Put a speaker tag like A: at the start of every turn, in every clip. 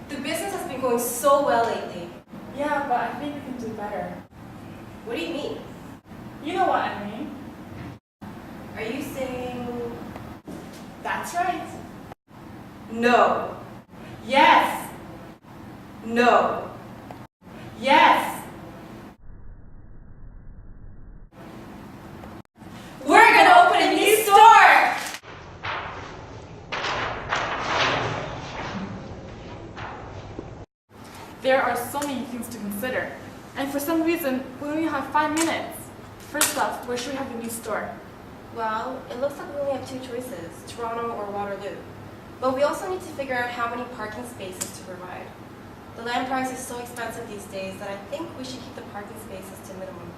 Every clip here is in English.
A: The business has been going so well lately.
B: Yeah, but I think we can do better.
A: What do you mean?
B: You know what I mean.
A: Are you saying...
B: That's right.
A: No.
B: Yes.
A: No.
B: Yes.
A: We're gonna open a new store!
B: There are so many things to consider. And for some reason, we only have 5 minutes. First off, where should we have the new store?
A: Well, it looks like we only have two choices, Toronto or Waterloo. But we also need to figure out how many parking spaces to provide. The land price is so expensive these days that I think we should keep the parking spaces to minimum.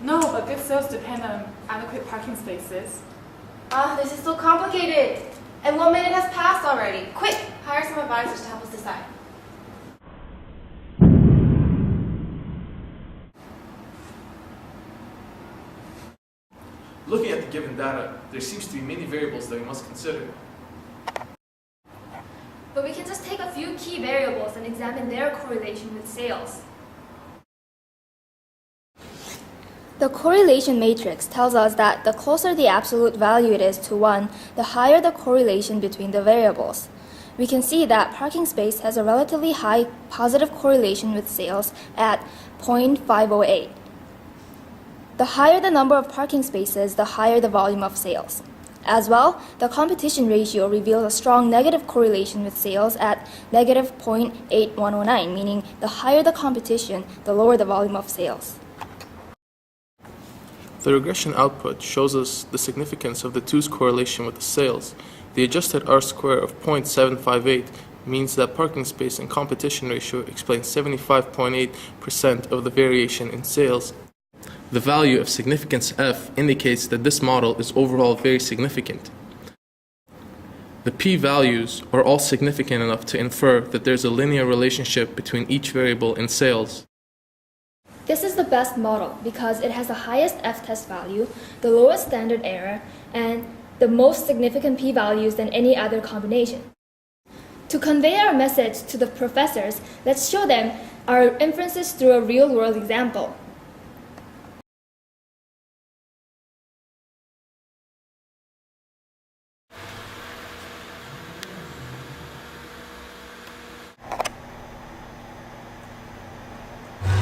B: No, but good sales depend on adequate parking spaces.
A: This is so complicated. And 1 minute has passed already. Quick, hire some advisors to help us decide.
C: Looking at the given data, there seems to be many variables that we must consider.
D: But we can just take a few key variables and examine their correlation with sales. The correlation matrix tells us that the closer the absolute value it is to 1, the higher the correlation between the variables. We can see that parking space has a relatively high positive correlation with sales at 0.508. The higher the number of parking spaces, the higher the volume of sales. As well, the competition ratio reveals a strong negative correlation with sales at negative 0.8109, meaning the higher the competition, the lower the volume of sales.
C: The regression output shows us the significance of the two's correlation with the sales. The adjusted R-square of 0.758 means that parking space and competition ratio explains 75.8% of the variation in sales. The value of significance f indicates that this model is overall very significant. The p-values are all significant enough to infer that there's a linear relationship between each variable in sales.
D: This is the best model because it has the highest f-test value, the lowest standard error, and the most significant p-values than any other combination. To convey our message to the professors, let's show them our inferences through a real-world example.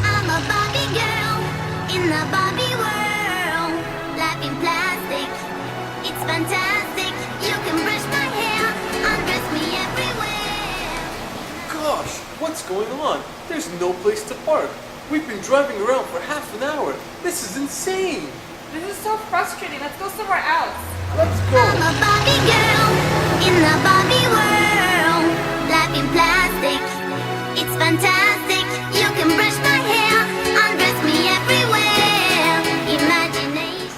E: I'm a Barbie girl in the Barbie world. Life in plastic, it's fantastic. You can brush my hair, undress me everywhere.
F: Gosh, what's going on? There's no place to park. We've been driving around for half an hour. This is insane.
B: This is so frustrating. Let's go somewhere else.
F: Let's go.
E: I'm a Barbie girl in the Barbie world. Life in plastic, it's fantastic. You can brush my hair, undress me everywhere. Imagination.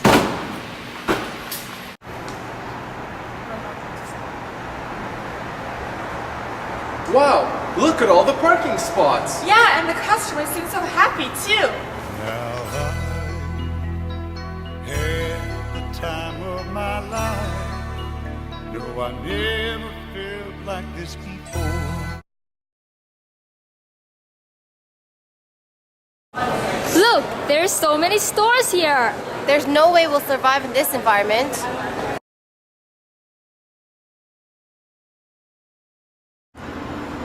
F: Wow, look at all the parking spots.
B: Yeah, and the customers seem so happy too.
G: Now I had the time of my life. No, I never felt like this before.
D: Look, there's so many stores here.
A: There's no way we'll survive in this environment.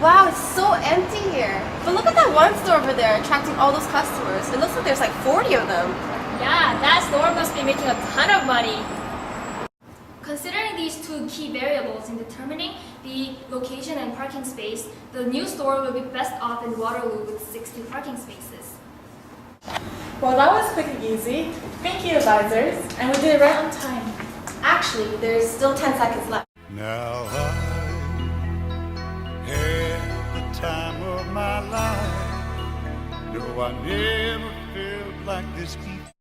A: Wow, it's so empty here. But look at that one store over there attracting all those customers. It looks like there's like 40 of them.
D: Yeah, that store must be making a ton of money. Considering these two key variables in determining the location and parking space, the new store will be best off in Waterloo with 60 parking spaces.
B: Well, that was quick and easy. Thank you, advisors. And we did it right on time.
A: Actually, there's still 10 seconds left.
G: Now I had the time of my life. No, I never felt like this before.